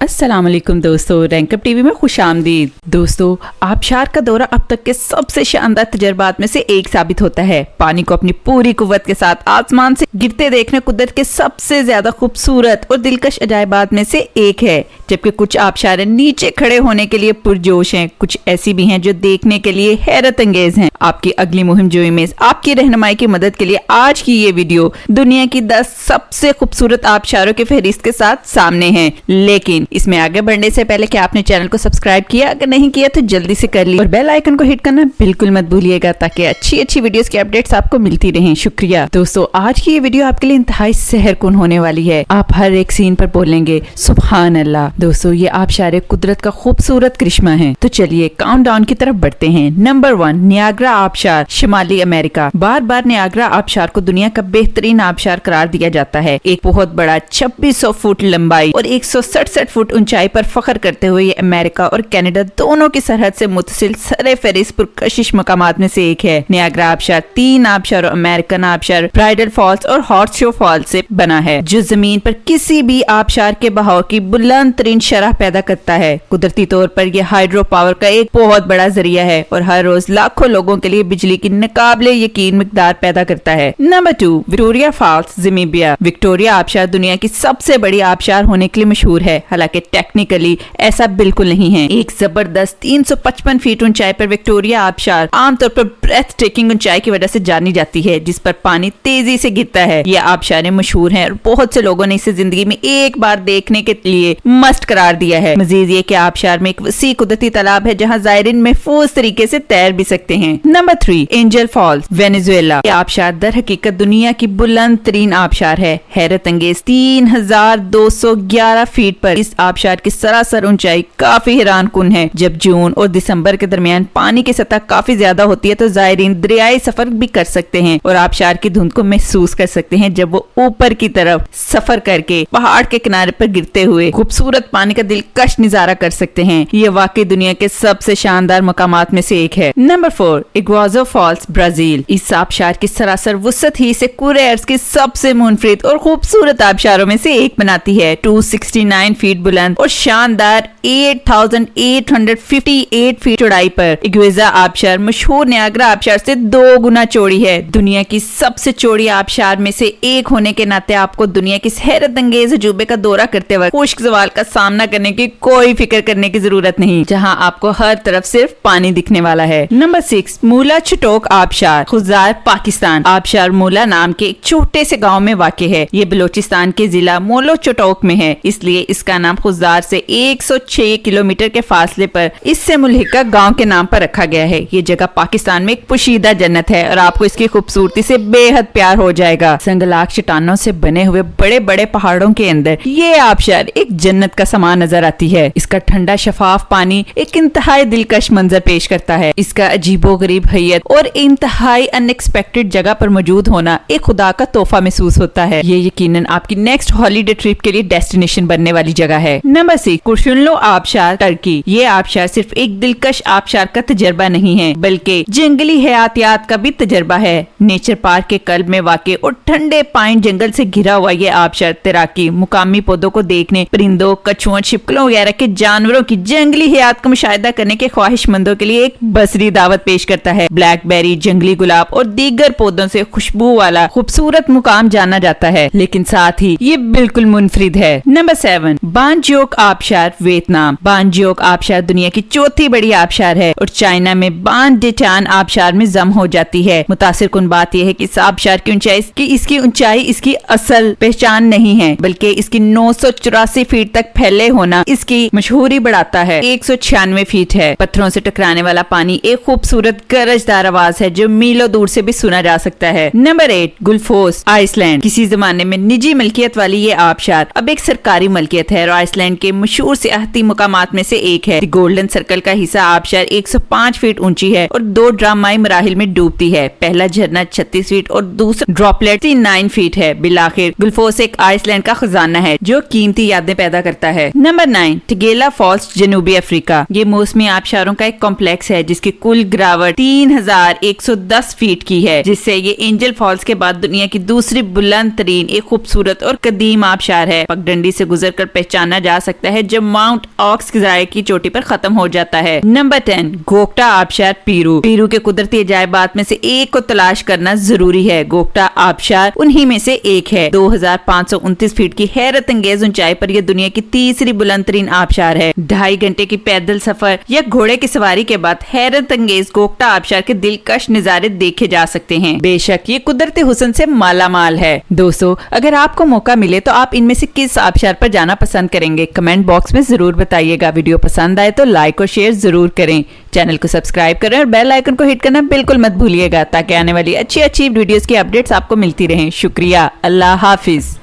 अस्सलाम वालेकुम दोस्तों, रैंकअप टीवी में खुश आमदीद। दोस्तों, आबशार का दौरा अब तक के सबसे शानदार तजर्बात में से एक साबित होता है। पानी को अपनी पूरी कुव्वत के साथ आसमान से गिरते देखना कुदरत के सबसे ज्यादा खूबसूरत और दिलकश अजायबात में से एक है। जबकि कुछ आबशारें नीचे खड़े होने के लिए पुरजोश हैं, कुछ ऐसी भी हैं जो देखने के लिए हैरत अंगेज हैं। आपकी अगली मुहिम जो इमेज आपकी रहनुमाई की मदद के लिए आज की ये वीडियो दुनिया की 10 सबसे खूबसूरत आबशारों की फहरिस्त के साथ सामने है। लेकिन इसमें आगे बढ़ने से पहले क्या आपने चैनल को सब्सक्राइब किया? अगर नहीं किया तो जल्दी से कर ली और बेल आइकन को हिट करना बिल्कुल मत भूलिएगा ताकि अच्छी वीडियोस की अपडेट्स आपको मिलती रहें। शुक्रिया। दोस्तों, आज की ये वीडियो आपके लिए इंतहाई सहरकुन होने वाली है। आप हर एक सीन पर बोलेंगे सुभान अल्लाह। दोस्तों, ये आबशार कुदरत का खूबसूरत करिश्मा है। तो चलिए काउंटडाउन की तरफ बढ़ते हैं। नंबर 1, नियाग्रा आबशार, शिमाली अमेरिका। बार बार नियाग्रा आबशार को दुनिया का बेहतरीन आबशार करार दिया जाता है। एक बहुत बड़ा 2600 फुट लंबाई और 167 फुट ऊंचाई पर फख्र करते हुए ये अमेरिका और कनाडा दोनों की सरहद से मुतसिल सरे फहरिस्त पुरकशिश मकामात में से एक है। नियाग्रा आबशार 3 आबशार, अमेरिकन आबशार, ब्राइडल फॉल्स और हॉर्स शो फॉल्स से बना है, जो जमीन पर किसी भी आबशार के बहाव की बुलंद तरीन शरह पैदा करता है। कुदरती तौर पर यह हाइड्रो पावर का एक बहुत बड़ा जरिया है और हर रोज लाखों लोगों के लिए बिजली की नाकाबिले यकीन मिकदार पैदा करता है। Number 2, Victoria Falls, Zimbabwe. Victoria आबशार दुनिया की सबसे बड़ी आबशार होने के लिए मशहूर है, हालांकि टेक्निकली ऐसा बिल्कुल नहीं है। एक जबरदस्त 355 फीट ऊंचाई पर विक्टोरिया आबशार आमतौर पर ब्रेथ टेकिंग ऊंचाई की वजह से जानी जाती है, जिस पर पानी तेजी से गिरता है। ये आबशारें मशहूर हैं और बहुत से लोगों ने इसे जिंदगी में एक बार देखने के लिए मस्ट करार दिया है। मजीद ये कि आबशार में एक वसी कुदरती तालाब है जहाँ जायरीन महफूज तरीके से तैर भी सकते हैं। Number 3, Angel Falls, Venezuela. ये आबशार दर हकीकत दुनिया की बुलंद तरीन आबशार है। हैरत अंगेज 3211 फीट पर इस आबशार की सरासर ऊंचाई काफी हैरान कुन है। जब जून और दिसंबर के दरमियान पानी की सतह काफी ज्यादा होती है तो जायरीन दरियाई सफर भी कर सकते हैं और आबशार की धुंध को महसूस कर सकते हैं जब वो ऊपर की तरफ सफर करके पहाड़ के किनारे पर गिरते हुए खूबसूरत पानी का दिलकश नजारा कर सकते हैं। ये वाकई दुनिया के सबसे शानदार मकामात में से एक है। Number 4, Iguazu Falls, Brazil. इस आबशार की सरासर वुसअत ही इसे पूरे अर्ज की सबसे मुनफरिद और खूबसूरत आबशारों में से एक बनाती है। 269 फीट बुलंद और शानदार 8858 फीट चौड़ाई पर इग्वेजा आबशार मशहूर नियाग्रा आबशार से 2 गुना चौड़ी है। दुनिया की सबसे चौड़ी आबशार में से एक होने के नाते आपको दुनिया की हैरत अंगेज अजूबे का दौरा करते वक्त खुश्क ज़वाल का सामना करने की कोई फिक्र करने की जरूरत नहीं, जहां आपको हर तरफ सिर्फ पानी दिखने वाला है। नंबर 6, मूला चटोक आबशार, खुजार, पाकिस्तान। आबशार मूला नाम के एक छोटे से गाँव में वाक़ है। ये बलोचिस्तान के जिला मोलो चटोक में है, इसलिए इसका नाम खुजार से 106 किलोमीटर के फासले पर इससे मुल्हिका गांव के नाम पर रखा गया है। ये जगह पाकिस्तान में एक पोशीदा जन्नत है और आपको इसकी खूबसूरती से बेहद प्यार हो जाएगा। संगलाक चट्टानों से बने हुए बड़े बड़े पहाड़ों के अंदर ये आबशार एक जन्नत का समान नजर आती है। इसका ठंडा शफाफ पानी एक इंतहाई दिलकश मंजर पेश करता है। इसका अजीबो गरीब हैयत और इंतहाई अनएक्सपेक्टेड जगह पर मौजूद होना एक खुदा का तोहफा महसूस होता है। ये यकीनन आपकी नेक्स्ट हॉलीडे ट्रिप के लिए डेस्टिनेशन बनने वाली जगह है। नंबर 6, कुर्शुनलो आबशार, टर्की। ये आबशार सिर्फ एक दिलकश आबशार का तजर्बा नहीं है बल्कि जंगली हयातियात का भी तजर्बा है। नेचर पार्क के कल्ब में वाक़ और ठंडे पाइन जंगल से घिरा हुआ ये आबशार तैराकी, मुकामी पौधों को देखने, परिंदों, कछुओं, छिपकलों वगैरह के जानवरों की जंगली हयात का मुशाहिदा करने के ख्वाहिशमंदों के लिए एक बसरी दावत पेश करता है। ब्लैकबेरी, जंगली गुलाब और दीगर पौधों से खुशबू वाला खूबसूरत मुकाम जाना जाता है, लेकिन साथ ही ये बिल्कुल मुनफरिद है। Number 7, बानजियोक आबशार, Vietnam. बानजियोक आबशार दुनिया की चौथी बड़ी आबशार है और चाइना में बान डेचान आबशार में जम हो जाती है। मुतासिर कुन बात यह है कि इस आबशार की ऊंचाई इसकी असल पहचान नहीं है, बल्कि इसकी 984 फीट तक फैले होना इसकी मशहूरी बढ़ाता है। 196 फीट है। पत्थरों से टकराने वाला पानी एक खूबसूरत गरजदार आवाज है जो मीलों दूर से भी सुना जा सकता है। Number 8, Gullfoss, Iceland. किसी जमाने में निजी मलकियत वाली ये आबशार अब एक सरकारी मलकियत है और आइसलैंड के मशहूर सियाहती मुकामात में से एक है। गोल्डन सर्कल का हिस्सा आबशार 105 फीट ऊंची है और 2 ड्रामाई मराहिल में डूबती है। पहला झरना 36 फीट और दूसरा ड्रॉपलेट 9 फीट है। बिलाखिर गुलफोस एक आइसलैंड का खजाना है जो कीमती यादें पैदा करता है। नंबर 9, टिगेला फॉल्स, जनूबी अफ्रीका। ये मौसमी आबशारों का एक कॉम्प्लेक्स है जिसकी कुल गिरावट 3110 फीट की है, जिससे ये एंजल फॉल्स के बाद दुनिया की दूसरी बुलंद तरीन एक खूबसूरत और कदीम आबशार है। पगडंडी से गुजरकर पहचानने माना जा सकता है जो माउंट ऑक्स किराए की चोटी पर खत्म हो जाता है। नंबर 10 गोकटा आबशार पेरू के कुदरती अजायबात में से एक को तलाश करना जरूरी है। गोकटा आबशार उन्हीं में से एक है। 2529 फीट की हैरत अंगेज ऊंचाई पर यह दुनिया की तीसरी बुलंद तरीन आबशार है। 2.5 घंटे की पैदल सफर या घोड़े की सवारी के बाद हैरत अंगेज गोकटा आबशार के दिलकश नजारे देखे जा सकते हैं। बेशक ये कुदरती हुस्न से माला माल है। दोस्तों, अगर आपको मौका मिले तो आप इनमें से किस आबशार पर जाना पसंद करेंगे? कमेंट बॉक्स में जरूर बताइएगा। वीडियो पसंद आए तो लाइक और शेयर जरूर करें। चैनल को सब्सक्राइब करें और बेल आइकन को हिट करना बिल्कुल मत भूलिएगा ताकि आने वाली अच्छी वीडियोस की अपडेट्स आपको मिलती रहें। शुक्रिया। अल्लाह हाफिज।